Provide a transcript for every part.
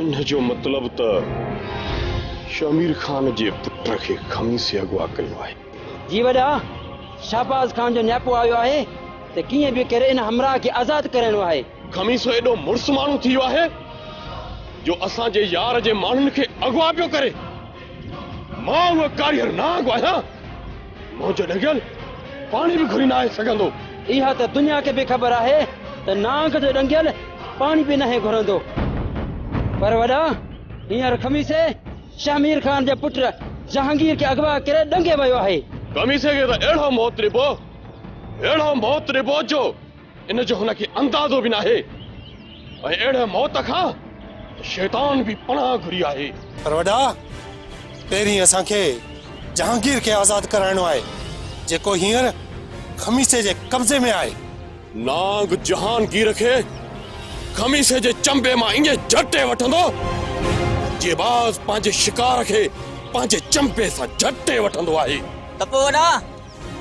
इन जो मतलब तो शमीर खान जे पुत्र के खमीसे अगवा कयो है। जी वॾा, शाहबाज खान जो न्यापो आयो है ते किए भी करे इन हमरा के आजाद करणो है। खमीसो एडो मुर्स मानू थियो है जो असा जे यार जे मानन के अगवा पियो करे। मां वो कारियर ना अगवाया मुझे डगल पानी भी घुरी ना आए सगंदो। इहा तो दुनिया के भी खबर है तो नांग जो डंगल पानी भी नहीं घुरंदो। पर वॾा हींअर खमीसे शामीर खान जे पुत्र जहांगीर के अगवा करे डंगे वयो है। खमीसे के तो एड़ो मौत रिबो जो इन जो हुन के अंदाजो भी ना है। एड़े मौत खां शैतान भी पनाह घुरी आहे। पर वॾा पहिरीं असांखे जहांगीर के आजाद कराइणो आहे जेको हींअर खमीसे जे कब्जे में आहे। नांग जहांगीर के खमीसे जे चंबे मां इंजे झटे वठंदो जे बाज पंहिंजे शिकार के पंहिंजे चंबे सां झटे वठंदो आहे। त पोइ वॾा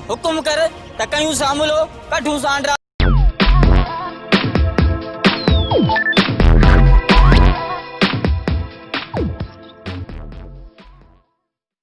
हुकुम कर त कयूं सामुलो कढूं सांडरा।